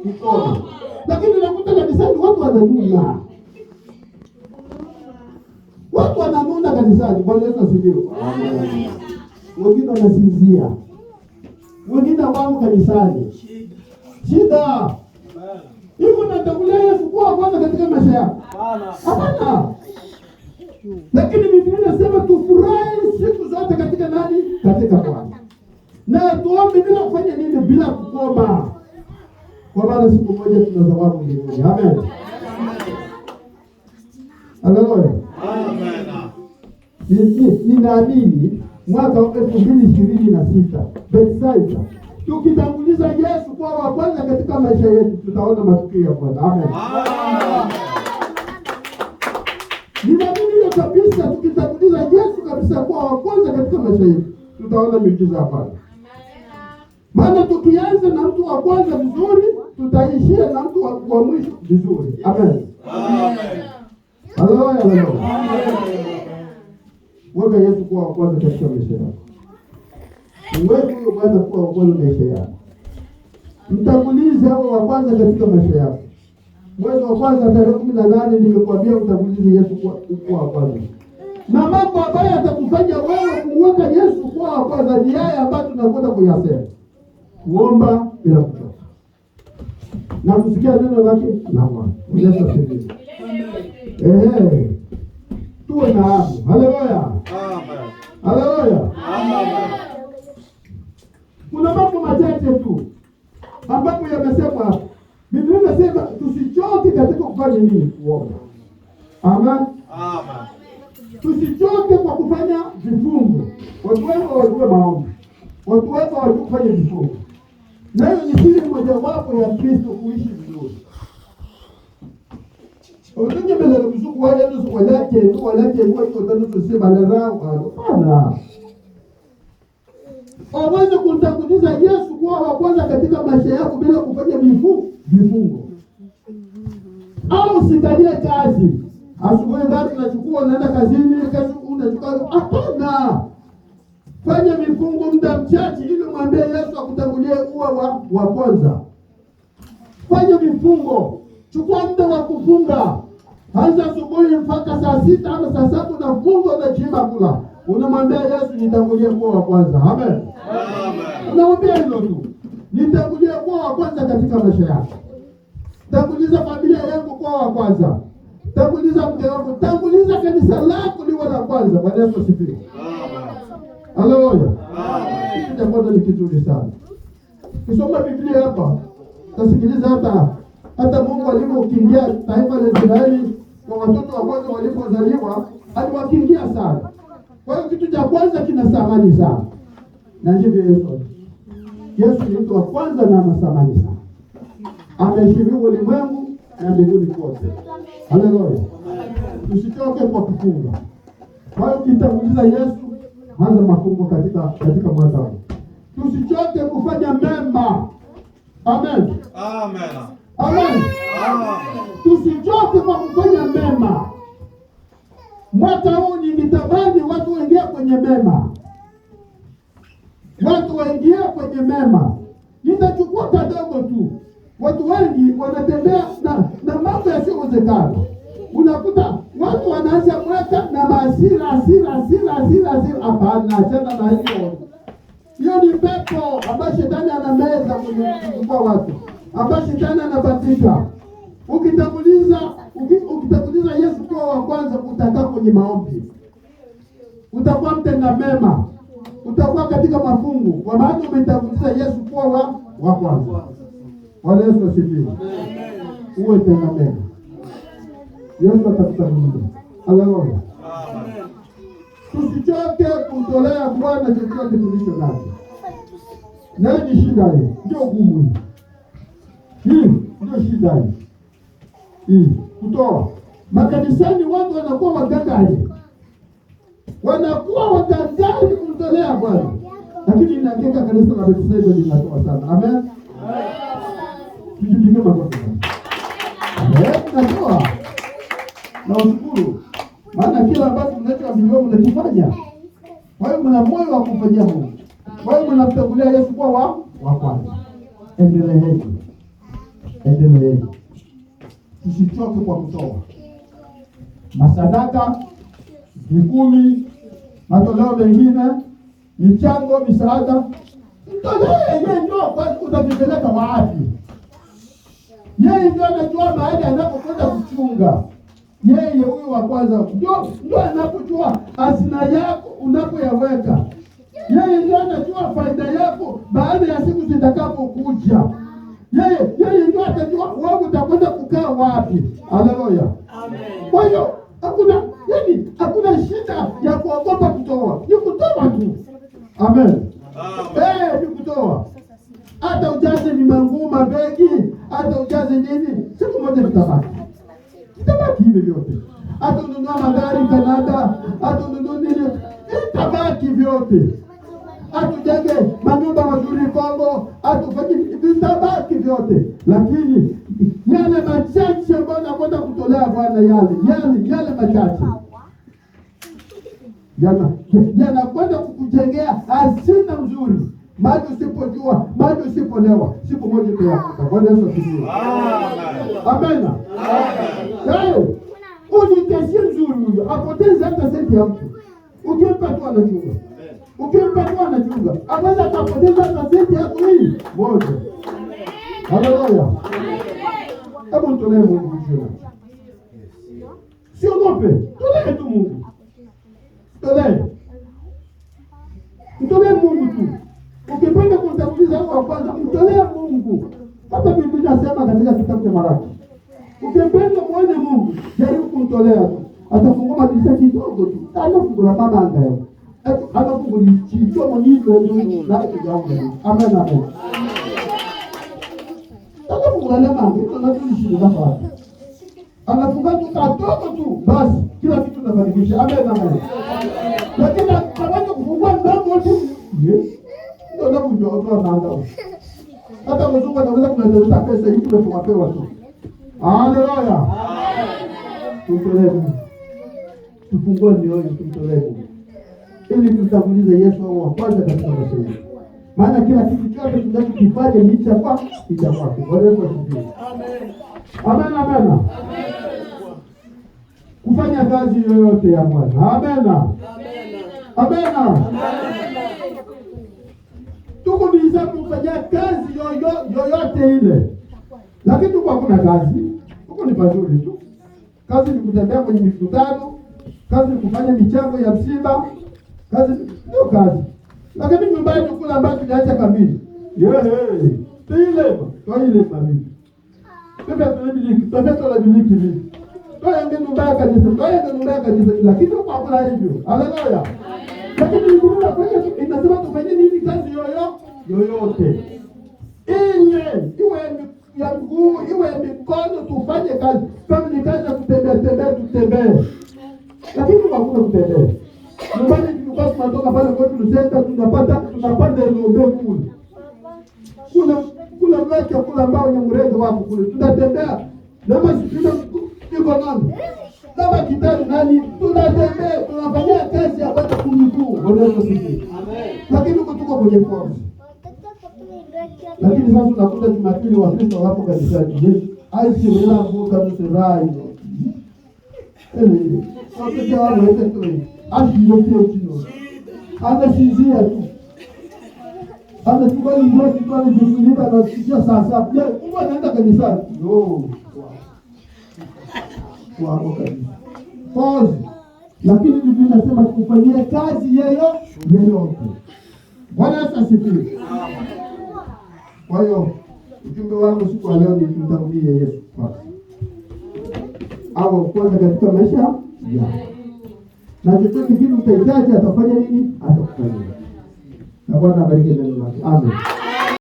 kukoma. Lakini unakuta kanisani watu wananuna. Watu wananuna kanisani. Bwana Yesu asifiwe. Amen. Wengine wanasinzia. Wengine wao kanisani. Shida. Hivyo natangulia Yesu kuwa kwanza katika maisha yako. Hapana. Lakini Biblia inasema tufurahi siku zote katika nani? Katika Bwana. Na tuombe bila kufanya nini? Bila kukoma. Kwa maana siku moja tuna thawabu mbinguni. Amen. Haleluya. Amen. Ninaamini mwaka wa 2026 Bethsaida tukitanguliza Yesu kwa wa kwanza katika maisha yetu tutaona matukio ya Bwana. Amen. Ninaamini hiyo kabisa, tukitanguliza Yesu kabisa kwa wa kwanza katika maisha yetu tutaona miujiza ya Bwana. Maana tukianza na mtu wa kwanza vizuri, tutaishia na mtu wa mwisho vizuri. Amen. Amen. Haleluya. Weka Yesu kuwa wa kwanza katika maisha yako. Wewe huyo Bwana kuwa wa kwanza maisha yako. Mtangulize hao wa kwanza katika maisha yako. Mwezi wa kwanza tarehe 18 nimekuambia utangulize Yesu kuwa wa kwanza. Na mambo ambayo atakufanya wewe kuweka Yesu kuwa wa kwanza ni haya ambayo tunakwenda kuyasema. Kuomba bila kuchoka. Na kusikia neno lake na Bwana. Yesu asifiwe. Tuwe na hamu. Haleluya. Amen. Haleluya. Amen. Kuna mambo machache tu ambapo yamesemwa. Biblia inasema tusichoke katika kufanya nini? Kuomba. Amen. Amen. Tusichoke kwa kufanya vifungo. Watu wengi wajue maombi. Watu wengi wajue kufanya vifungo. Na hiyo ni siri mojawapo ya Kristo kuishi vizuri. Utunye mbele mzuku wale nusu walake kwa hiyo tano sema la rao. Hapana. Uweze kumtanguliza Yesu kuwa wa kwanza katika maisha yako bila kufanya vifungo. Au usikalie kazi. Asubuhi gari unachukua unaenda kazini, kesho unachukua. Hapana. Fanya vifungo muda mchache ili mwambie Yesu akutangulie kuwa wa kwanza. Fanya vifungo. Chukua muda wa kufunga. Anza asubuhi mpaka saa 6 ama saa 7 unafunga unachimba kula. Unamwambia Yesu nitangulie kuwa wa kwanza. Amen. Amen. Unaomba hilo tu. Nitangulie kuwa wa kwanza katika maisha yako. Tanguliza familia yangu kuwa wa kwanza. Tanguliza mke wako, tanguliza kanisa lako liwe la kwanza. Bwana Yesu asifiwe. Amen. Haleluya. Amen. Kitu cha kwanza ni kizuri sana. Kisoma Biblia hapa. Tasikiliza hata Mungu alipokiingia taifa la Israeli kwa watoto wa kwanza walipozaliwa, aliwakiingia sana. Kwa hiyo kitu cha kwanza kina thamani sana. Na ndivyo Yesu ni mtu wa kwanza na ana thamani sana. Ameheshimiwa ulimwengu na mbinguni kote. Haleluya. Tusichoke kwa kufunga. Kwa hiyo kitanguliza Yesu, anza mafungo katika mwaka huu. Tusichoke kufanya mema. Amen. Amen. Amen. Tusichoke kwa kufanya mema. Mwaka huu ningetamani watu waingie kwenye mema. Watu waingie kwenye mema. Nitachukua kadogo tu. Watu wengi wanatembea na mambo yasiyowezekana. Unakuta watu wanaanza mwaka na hasira. Hapana, achana na hiyo. Hiyo ni pepo ambayo shetani anameza kwa watu. Ambayo shetani anabatika. Ukitanguliza Yesu kwa wa kwanza, utakaa kwenye maombi. Utakuwa mtenda mema. Utakuwa katika mafungu. Kwa maana umetanguliza Yesu kwa wa kwanza. Bwana Yesu asifiwe. Uwe tenda mema. Yesu atakutangulia. Haleluya. Amen. Tusichoke kumtolea Bwana chochote tulicho nacho. Na ni shida hii. Ndio gumu hii. Ndio shida hii. Kutoa. Makanisani watu wanakuwa wagangari. Wanakuwa wagangari kumtolea Bwana. Lakini inakeka kanisa la Bethsaida linatoa sana. Amen. Tujipige magoti. Natoa. Na ushukuru. Maana kila ambacho mnacho milioni mnakifanya. Kwa hiyo mna moyo wa kufanyia Mungu. Kwa hiyo mnamtangulia Yesu kwa wa kwanza. Endeleeni. Endeleeni, tusichoke kwa kutoa masadaka, mikumi, matoleo mengine, michango, misaada. Mtolee yeye, ndio kwanza utavipeleka wapi? Yeye ndio anajua mahali anapokwenda kuchunga. Yeye huyu wa kwanza ndio anapojua hazina yako unapoyaweka. Yeye ndio anajua faida yako baada ya siku zitakapokuja. Yeye ndio atajua wewe utakwenda kukaa wapi. Haleluya. Amen. Kwa hiyo hakuna shida ya kuogopa kutoa. Ni kutoa tu. Amen. Ni kutoa. Hata ujaze manguma begi, hata ujaze nini, siku moja vitabaki. Vitabaki hivi vyote. Hata ununua magari Canada, hata ununua nini, vitabaki vyote. Hata ujenge manyumba mazuri Kongo, hata ufanye vitabaki vyote. Lakini yale machache ambayo nakwenda kutolea Bwana, yale machache yanakwenda kukujengea hazina nzuri. Maji usipojua, maji usipolewa, siku moja utayakuta. Bwana Yesu asifiwe. Amen. Unikesie nzuri huyo, apoteze hata senti ya mtu. Ukimpa tu anachunga. Aweza akapoteza hata senti yako hii moja. Haleluya. Hebu mtolee Mungu ujue. Siogope, tolee tu Mungu. Mtolee Mungu tu. Ukipenda kumtanguliza wa kwanza, mtolee Mungu. Hata Biblia inasema katika kitabu cha Malaki, ukipenda muone Mungu, jaribu kumtolea tu. Atafungua madirisha kidogo tu. Anafungua mama angayo. Anafungua chicho mwenyewe na kijaona. Amen. Anafungua mama, tunatulishi hapa. Anafunga tu katoto tu, basi kila kitu kinabadilika. Amen. Lakini kama kufungua mlango tu, ndio kujua watu wanaanza. Hata mzungu anaweza kunaleta pesa hii tumepewa tu. Haleluya. Tutolee. Tufungue mioyo tutolee. Ili tutangulize Yesu wa kwanza katika maisha yetu. Maana kila kitu chote tunachokifanya ni itakuwa. Bwana Yesu asifiwe. Amen. Kufanya kazi yoyote ya Bwana. Amen. Tuko biza kufanya kazi yoyote ile. Lakini tuko hakuna kazi. Tuko ni pazuri tu. Kazi ni kutembea kwenye mikutano, kazi ni kufanya michango ya msiba, kazi ndio kazi. Lakini nyumbani kula ambacho tunaacha kabisa. Ile mami. Tunataka miliki hivi. Tuende nyumbani kabisa. Lakini tuko hakuna hivyo. Haleluya. Lakini Biblia kwenye inasema tufanye nini kazi yoyote. Ile iwe ya mguu, iwe mikono, tufanye kazi. Kama ni kazi ya tutembee. Lakini hakuna kutembea. Nyumbani tulikuwa tunatoka pale kwa tulisenta tunapanda ng'ombe kule. Kula mlaki kula ambao ni mrefu wako kule. Tunatembea. Kama sikio iko nani? Kama kitani nani? Tunatembea, tunafanya kazi ya kwenda kumikuu. Bwana Yesu asifiwe. Amen. Lakini tuko kwenye force. Lakini sasa tunakuta Jumapili wa Kristo wapo kanisani. Aisi wala mboka nusirai. Sote kwa wote tu. Ashi yote chino. Anashinzia tu. Anachukua nguo pale jifunika na sikia sasa. Mungu anaenda kanisani. Wako kabisa. Pause. Lakini Biblia inasema kufanyia kazi yoyote. Bwana Yesu asifiwe. Kwa hiyo ujumbe wangu siku leo ni tumtangulie Yesu kwanza. Au kwanza katika maisha yako. Na chochote kile utahitaji atafanya nini? Atakufanyia. Na Bwana abariki neno lake. Amen.